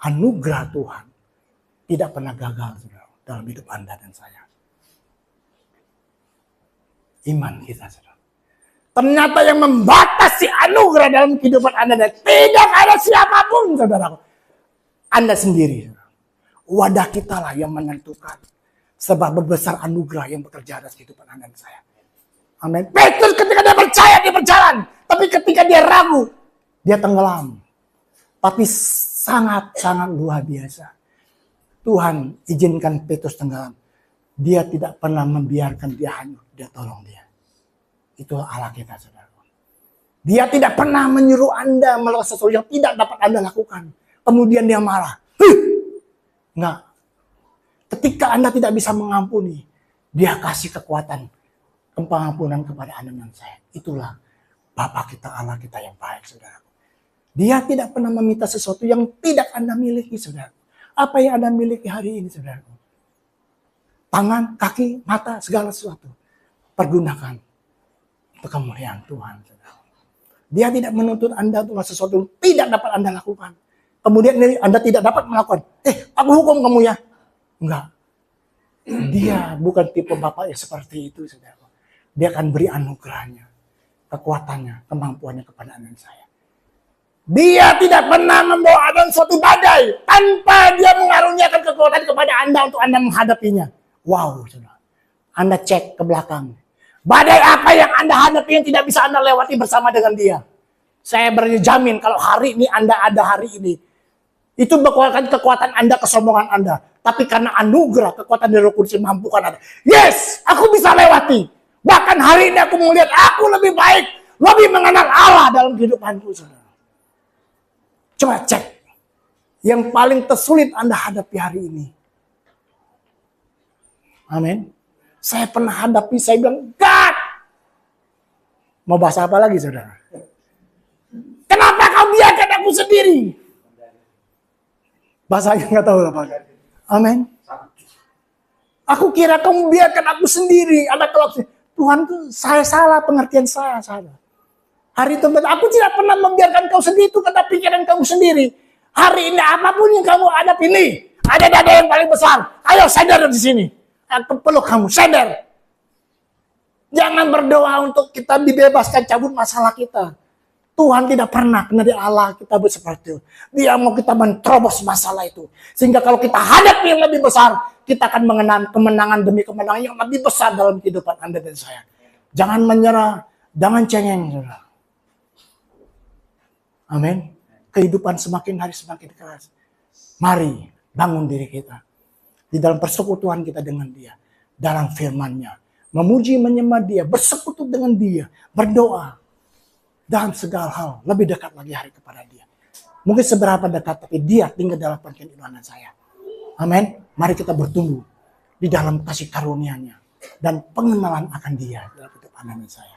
S1: anugerah Tuhan tidak pernah gagal, saudara, dalam hidup Anda dan saya. Iman kita, saudara. Ternyata yang membatasi anugerah dalam kehidupan Anda dan tidak ada siapapun, saudara. Anda sendiri, saudara. Wadah kita lah yang menentukan. Sebab besar anugerah yang bekerja atas kehidupan Anda dan saya. Amin. Petrus ketika dia percaya, dia berjalan. Tapi ketika dia ragu, dia tenggelam. Tapi sangat-sangat luar biasa. Tuhan izinkan Petrus tenggelam. Dia tidak pernah membiarkan dia hanyut. Dia tolong dia. Itulah Allah kita, saudara. Dia tidak pernah menyuruh Anda melakukan sesuatu yang tidak dapat Anda lakukan. Kemudian dia marah. Enggak. Ketika Anda tidak bisa mengampuni, dia kasih kekuatan pengampunan kepada Anda dan saya. Itulah Bapa kita, Allah kita yang baik, saudara. Dia tidak pernah meminta sesuatu yang tidak Anda miliki, saudara. Apa yang Anda miliki hari ini, saudara? Tangan, kaki, mata, segala sesuatu. Pergunakan untuk kemuliaan Tuhan, saudara. Dia tidak menuntut Anda untuk sesuatu yang tidak dapat Anda lakukan. kemudian Anda tidak dapat melakukan, aku hukum kamu ya. Enggak. Dia bukan tipe bapak yang seperti itu, saudara. Dia akan beri anugerahnya, kekuatannya, kemampuannya kepada anak saya. Dia tidak pernah membawa dalam suatu badai tanpa dia mengaruniakan kekuatan kepada Anda untuk Anda menghadapinya. Wow, saudara. Anda cek ke belakang. Badai apa yang Anda hadapi yang tidak bisa Anda lewati bersama dengan dia? Saya berjamin kalau hari ini Anda ada hari ini, itu bukan kekuatan Anda, kesombongan Anda. Tapi karena anugerah, kekuatan dari Roh Kudus mampukan Anda. Yes, aku bisa lewati. Bahkan hari ini aku melihat aku lebih baik, lebih mengenal Allah dalam kehidupanku, saudara. Coba cek. Yang paling tersulit Anda hadapi hari ini. Amin. Saya pernah hadapi, saya bilang, God. Mau bahasa apa lagi, saudara? Kenapa kau biarkan aku sendiri? Bahasanya nggak tahu apa. Amin. Aku kira kamu biarkan aku sendiri. Ada kelak. Tuhan tuh saya salah, pengertian saya salah. Hari itu aku tidak pernah membiarkan kau sendiri, itu kata pikiran kamu sendiri. Hari ini apapun yang kamu hadapi ini, ada dada yang paling besar. Ayo sadar di sini. Aku peluk kamu, sadar. Jangan berdoa untuk kita dibebaskan cabut masalah kita. Tuhan tidak pernah dari Allah kita seperti itu. Dia mau kita menerobos masalah itu. Sehingga kalau kita hadapi yang lebih besar, kita akan mengenang kemenangan demi kemenangan yang lebih besar dalam kehidupan Anda dan saya. Jangan menyerah, jangan cengeng. Amin. Kehidupan semakin hari semakin keras. Mari bangun diri kita. Di dalam persekutuan kita dengan dia. Dalam firman-Nya. Memuji, menyembah dia. Bersekutu dengan dia. Berdoa. Dalam segala hal, lebih dekat lagi hari kepada dia. Mungkin seberapa dekat, tapi dia tinggal dalam perkeinginan saya. Amin. Mari kita bertumbuh di dalam kasih karunia-Nya dan pengenalan akan dia dalam hidup anak saya.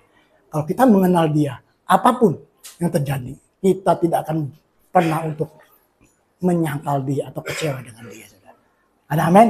S1: Kalau kita mengenal dia, apapun yang terjadi, kita tidak akan pernah untuk menyangkal dia atau kecewa dengan dia. Ada amin?